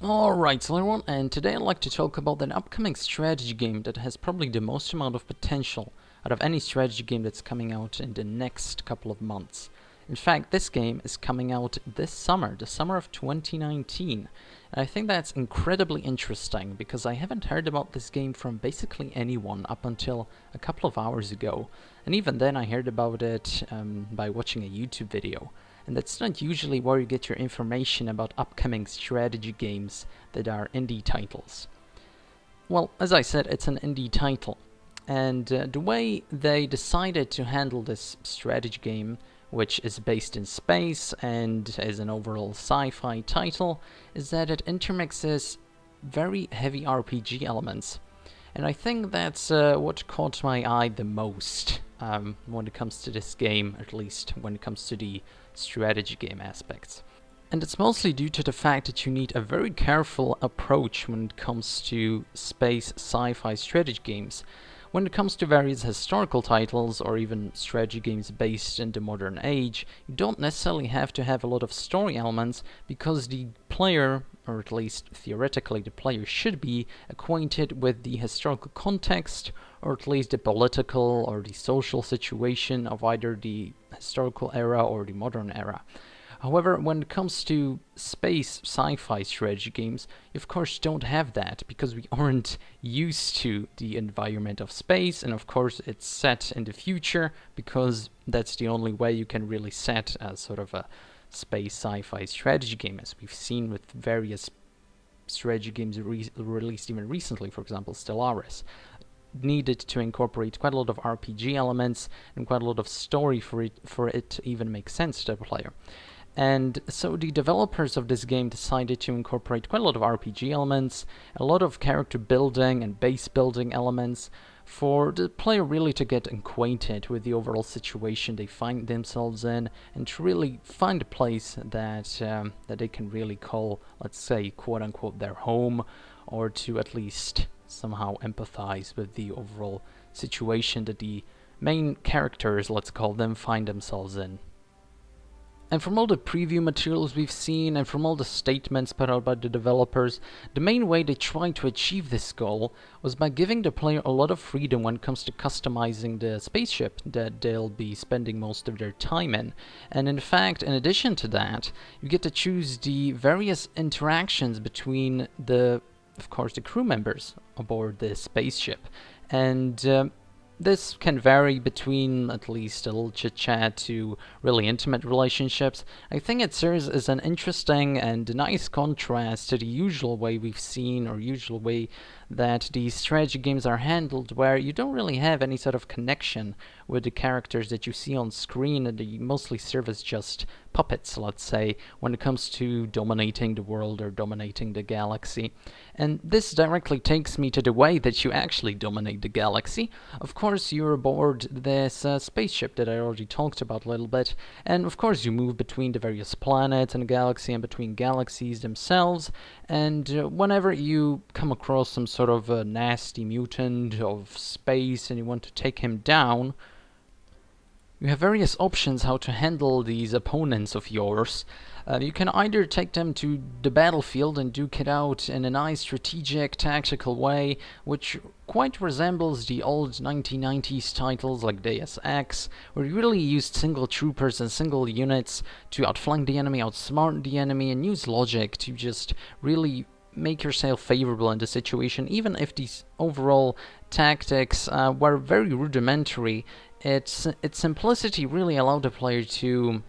Alright, so everyone, and today I'd like to talk about an upcoming strategy game that has probably the most amount of potential out of any strategy game that's coming out in the next couple of months. In fact, this game is coming out this summer, the summer of 2019, and I think that's incredibly interesting because I haven't heard about this game from basically anyone up until a couple of hours ago, and even then I heard about it by watching a YouTube video. And that's not usually where you get your information about upcoming strategy games that are indie titles. Well, as I said, it's an indie title. And the way they decided to handle this strategy game, which is based in space and is an overall sci-fi title, is that it intermixes very heavy RPG elements. And I think that's what caught my eye the most when it comes to this game, at least when it comes to the strategy game aspects. And it's mostly due to the fact that you need a very careful approach when it comes to space sci-fi strategy games. When it comes to various historical titles or even strategy games based in the modern age, you don't necessarily have to have a lot of story elements because the player, or at least theoretically the player, should be acquainted with the historical context or at least the political or the social situation of either the historical era or the modern era. However, when it comes to space sci-fi strategy games, you of course don't have that because we aren't used to the environment of space, and of course it's set in the future because that's the only way you can really set a sort of a space sci-fi strategy game, as we've seen with various strategy games released even recently, for example Stellaris. Needed to incorporate quite a lot of RPG elements and quite a lot of story for it to even make sense to the player. And so the developers of this game decided to incorporate quite a lot of RPG elements, a lot of character building and base building elements for the player really to get acquainted with the overall situation they find themselves in and to really find a place that they can really call, let's say, quote-unquote their home, or to at least somehow empathize with the overall situation that the main characters, let's call them, find themselves in. And from all the preview materials we've seen and from all the statements put out by the developers, the main way they tried to achieve this goal was by giving the player a lot of freedom when it comes to customizing the spaceship that they'll be spending most of their time in. And in fact, in addition to that, you get to choose the various interactions between of course, the crew members aboard the spaceship. And this can vary between at least a little chit-chat to really intimate relationships. I think it serves as an interesting and nice contrast to the usual way we've seen, or usual way that these strategy games are handled, where you don't really have any sort of connection with the characters that you see on screen, and they mostly serve as just puppets, let's say, when it comes to dominating the world or dominating the galaxy. And this directly takes me to the way that you actually dominate the galaxy. Of course, you're aboard this spaceship that I already talked about a little bit, and of course you move between the various planets in the galaxy and between galaxies themselves, and whenever you come across some sort of a nasty mutant of space and you want to take him down, you have various options how to handle these opponents of yours. You can either take them to the battlefield and duke it out in a nice strategic, tactical way, which quite resembles the old 1990s titles like Deus Ex, where you really used single troopers and single units to outflank the enemy, outsmart the enemy, and use logic to just really make yourself favorable in the situation. Even if these overall tactics were very rudimentary, its simplicity really allowed the player to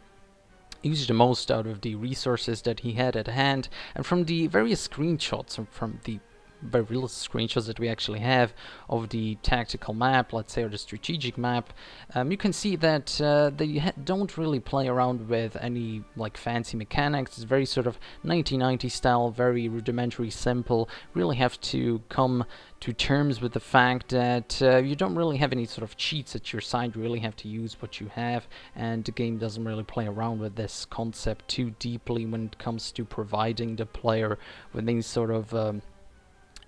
use the most out of the resources that he had at hand. And from the various screenshots, or from the very real screenshots that we actually have of the tactical map, let's say, or the strategic map, you can see that they don't really play around with any like fancy mechanics. It's very sort of 1990 style, very rudimentary, simple. Really have to come to terms with the fact that you don't really have any sort of cheats at your side. You really have to use what you have, and the game doesn't really play around with this concept too deeply when it comes to providing the player with any sort of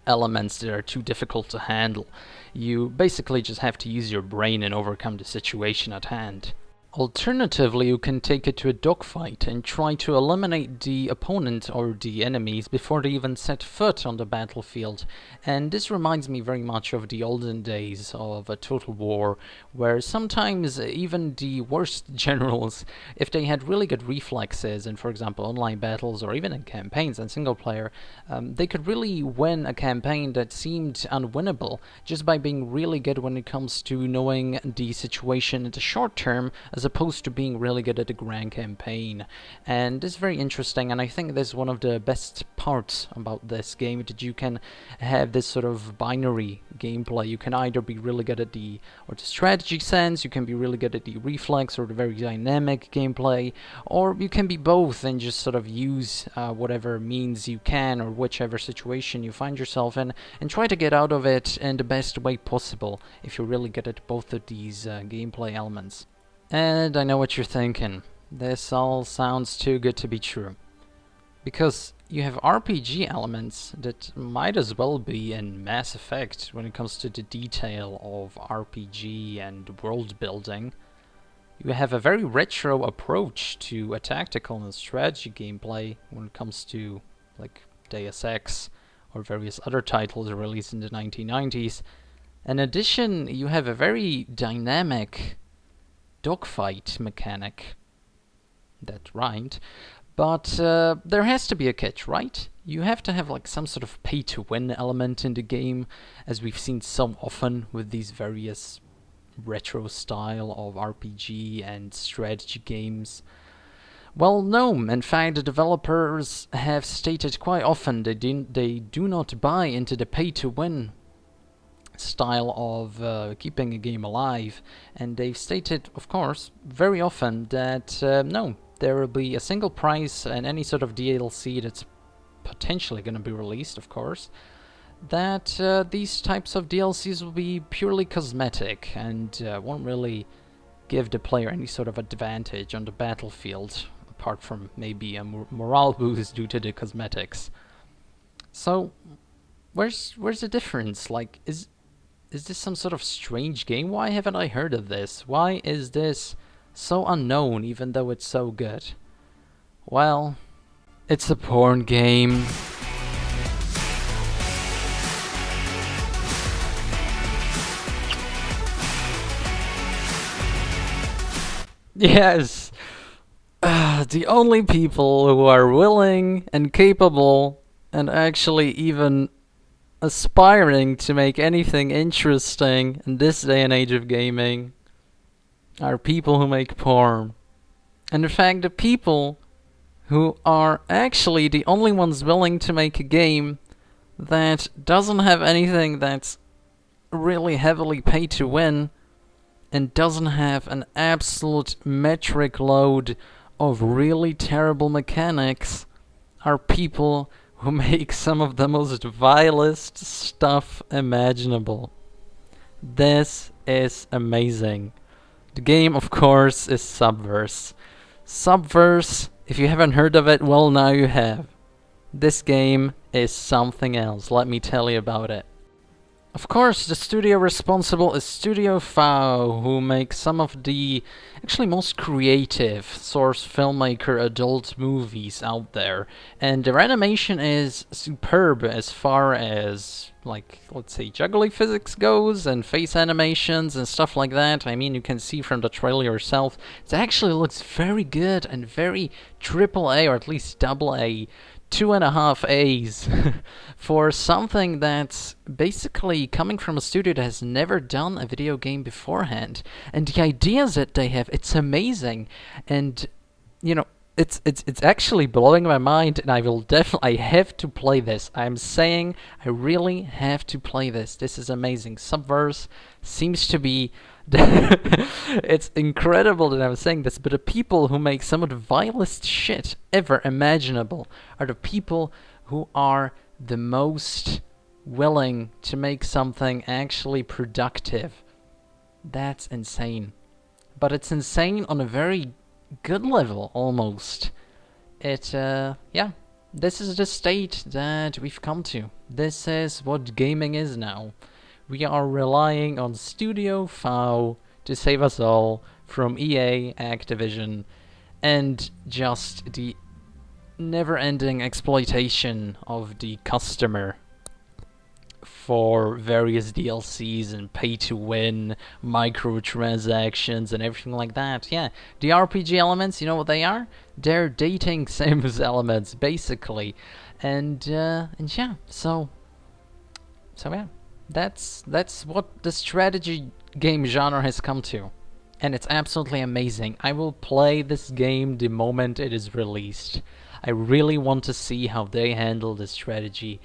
elements that are too difficult to handle. You basically just have to use your brain and overcome the situation at hand. Alternatively, you can take it to a dogfight and try to eliminate the opponent or the enemies before they even set foot on the battlefield. And this reminds me very much of the olden days of a Total War, where sometimes even the worst generals, if they had really good reflexes in, for example, online battles or even in campaigns and single player, they could really win a campaign that seemed unwinnable just by being really good when it comes to knowing the situation in the short term, as opposed to being really good at the grand campaign. And this is very interesting, and I think this is one of the best parts about this game, that you can have this sort of binary gameplay. You can either be really good at the strategy sense, you can be really good at the reflex or the very dynamic gameplay, or you can be both and just sort of use whatever means you can or whichever situation you find yourself in, and try to get out of it in the best way possible if you're really good at both of these gameplay elements. And I know what you're thinking. This all sounds too good to be true. Because you have RPG elements that might as well be in Mass Effect when it comes to the detail of RPG and world building. You have a very retro approach to a tactical and strategy gameplay when it comes to like Deus Ex or various other titles released in the 1990s. In addition, you have a very dynamic dogfight mechanic. That rhymed. But there has to be a catch, right? You have to have like some sort of pay-to-win element in the game, as we've seen so often with these various retro style of RPG and strategy games. Well, no. In fact, the developers have stated quite often they do not buy into the pay-to-win style of keeping a game alive, and they've stated, of course, very often that no, there will be a single price and any sort of DLC that's potentially going to be released, of course, that these types of DLCs will be purely cosmetic and won't really give the player any sort of advantage on the battlefield, apart from maybe a morale boost due to the cosmetics. So, where's the difference? Like, is this some sort of strange game? Why haven't I heard of this? Why is this so unknown even though it's so good? Well, it's a porn game. Yes! The only people who are willing and capable and actually even aspiring to make anything interesting in this day and age of gaming are people who make porn. And in fact, the people who are actually the only ones willing to make a game that doesn't have anything that's really heavily paid to win and doesn't have an absolute metric load of really terrible mechanics are people who make some of the most vilest stuff imaginable. This is amazing. The game, of course, is Subverse. Subverse, if you haven't heard of it, well, now you have. This game is something else, let me tell you about it. Of course, the studio responsible is Studio FAO, who makes some of the actually most creative source filmmaker adult movies out there. And their animation is superb as far as, like, let's say, juggling physics goes, and face animations and stuff like that. I mean, you can see from the trailer yourself, it actually looks very good and very AAA, or at least AA. 2.5 A's for something that's basically coming from a studio that has never done a video game beforehand. And the ideas that they have, it's amazing. And, you know, it's actually blowing my mind, and I have to play this. I'm saying I really have to play this. This is amazing. Subverse seems to be it's incredible that I'm saying this, but the people who make some of the vilest shit ever imaginable are the people who are the most willing to make something actually productive. That's insane. But it's insane on a very good level, almost. This is the state that we've come to. This is what gaming is now. We are relying on Studio FAO to save us all from EA, Activision, and just the never-ending exploitation of the customer for various DLCs and pay-to-win, microtransactions, and everything like that. Yeah, the RPG elements, you know what they are? They're dating Sims elements, basically. And yeah, so yeah, that's what the strategy game genre has come to. And it's absolutely amazing. I will play this game the moment it is released. I really want to see how they handle the strategy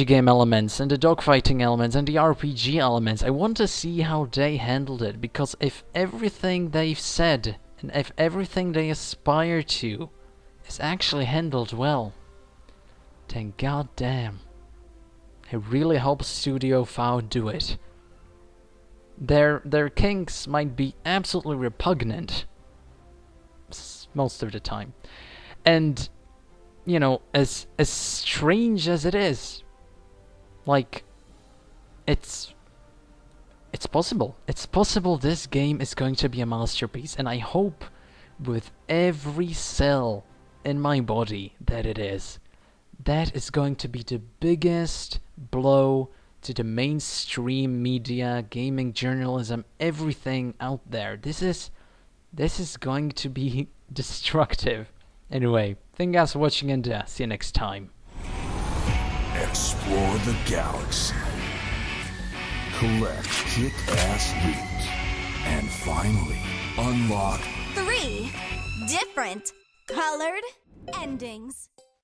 game elements and the dogfighting elements and the RPG elements. I want to see how they handled it, because if everything they've said and if everything they aspire to is actually handled well, then goddamn, I really hope Studio FAO do it. Their kinks might be absolutely repugnant most of the time, and you know, as strange as it is, like, it's possible. It's possible this game is going to be a masterpiece, and I hope with every cell in my body that it is. That is going to be the biggest blow to the mainstream media, gaming journalism, everything out there. This is going to be destructive. Anyway, thank you guys for watching, and see you next time. Explore the galaxy. Collect kick-ass loot. And finally, unlock 3 different colored endings.